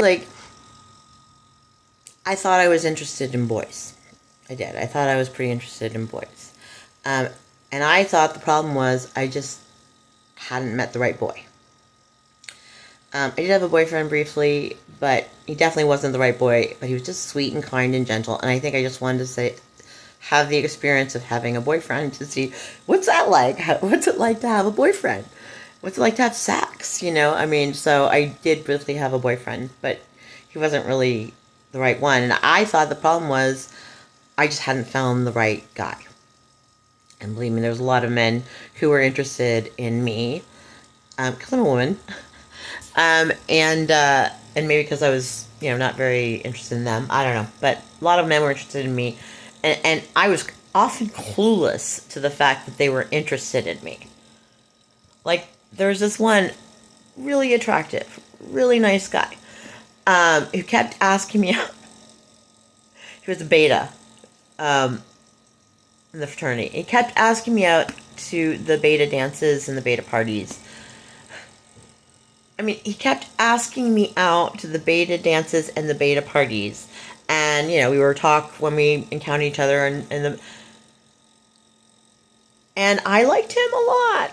like, I thought I was interested in boys. I did. I thought I was pretty interested in boys. Um, and I thought the problem was I just hadn't met the right boy. I did have a boyfriend briefly, but he definitely wasn't the right boy. But he was just sweet and kind and gentle. And I think I just wanted to have the experience of having a boyfriend to see what's that like. What's it like to have a boyfriend? What's it like to have sex? I mean, so I did briefly have a boyfriend, but he wasn't really the right one. And I thought the problem was I just hadn't found the right guy. And believe me, there's a lot of men who were interested in me because I'm a woman, and maybe because I was not very interested in them. I don't know, but a lot of men were interested in me, and I was often clueless to the fact that they were interested in me. Like there was this one really attractive, really nice guy who kept asking me out. He was a beta in the fraternity. He kept asking me out to the beta dances and the beta parties. I mean, he kept asking me out to the beta dances and the beta parties. And, we were talk when we encountered each other and I liked him a lot.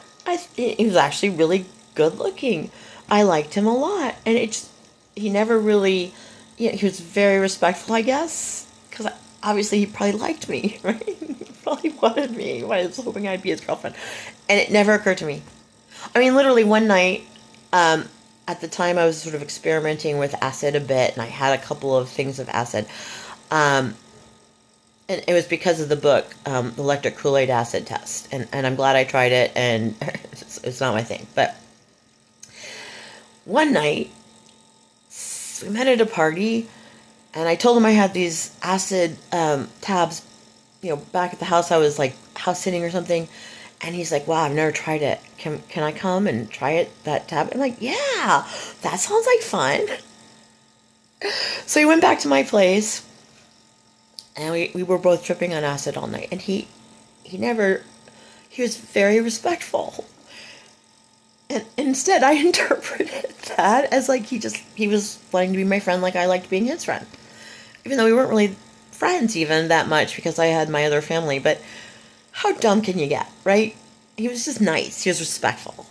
He was actually really good looking. I liked him a lot. And he never really, he was very respectful, I guess. Because obviously he probably liked me, right? He probably wanted me. I was hoping I'd be his girlfriend. And it never occurred to me. I mean, literally one night, at the time I was sort of experimenting with acid a bit, and I had a couple of things of acid. And it was because of the book, the Electric Kool-Aid Acid Test. And I'm glad I tried it, and it's not my thing. But one night, we met at a party, and I told him I had these acid tabs, back at the house. I was like house sitting or something. And he's like, wow, I've never tried it. Can I come and try it, that tab? I'm like, yeah, that sounds like fun. So he went back to my place, and we were both tripping on acid all night. And he was very respectful. And instead, I interpreted that as like he was wanting to be my friend like I liked being his friend. Even though we weren't really friends even that much because I had my other family. But how dumb can you get, right? He was just nice. He was respectful.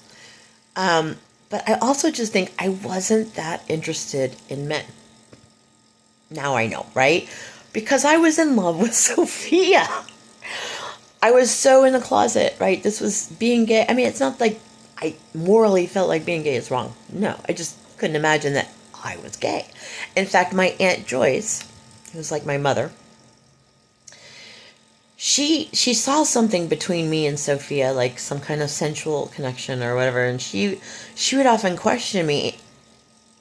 But I also just think I wasn't that interested in men. Now I know, right? Because I was in love with Sophia. I was so in the closet, right? This was being gay. I mean, it's not like I morally felt like being gay is wrong. No, I just couldn't imagine that I was gay. In fact, my Aunt Joyce, who was like my mother, she saw something between me and Sophia, like some kind of sensual connection or whatever, and she would often question me,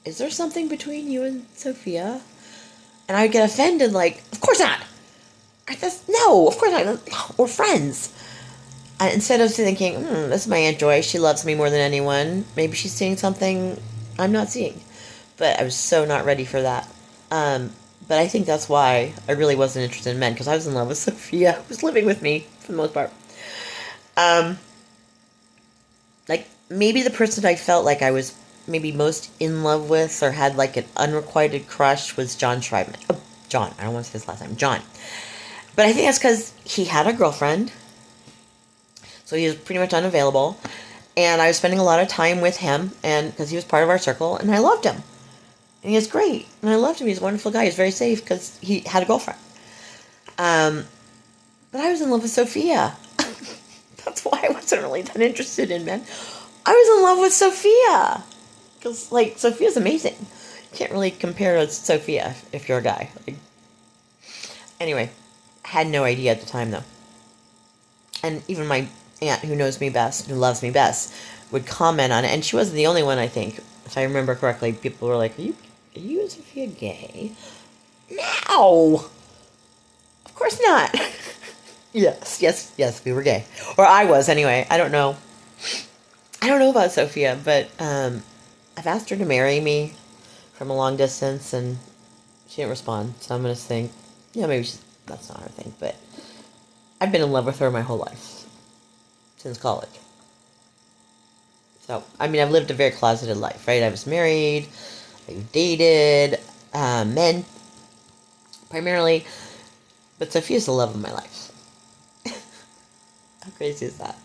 is there something between you and Sophia? And I would get offended, like, of course not. No, of course not. We're friends. Instead of thinking, this is my Aunt Joy, she loves me more than anyone, maybe she's seeing something I'm not seeing. But I was so not ready for that. But I think that's why I really wasn't interested in men, because I was in love with Sophia, who was living with me for the most part. Like, maybe the person I felt like I was maybe most in love with or had like an unrequited crush was John Schreibman. Oh, John. I don't want to say his last name. John. But I think that's because he had a girlfriend, so he was pretty much unavailable. And I was spending a lot of time with him, and because he was part of our circle, and I loved him. And he was great. And I loved him. He's a wonderful guy. He's very safe because he had a girlfriend. But I was in love with Sophia. That's why I wasn't really that interested in men. I was in love with Sophia. Because, like, Sophia's amazing. You can't really compare to Sophia if you're a guy. Like, anyway, I had no idea at the time, though. And even my aunt, who knows me best, who loves me best, would comment on it. And she wasn't the only one, I think. If I remember correctly, people were like, are you and Sophia gay? No! Of course not. Yes, we were gay. Or I was, anyway. I don't know. I don't know about Sophia, but I've asked her to marry me from a long distance, and she didn't respond. So I'm going to think, maybe that's not her thing. But I've been in love with her my whole life. Since college. So, I mean, I've lived a very closeted life, right? I was married. I've dated men primarily, but Sophia's the love of my life. How crazy is that?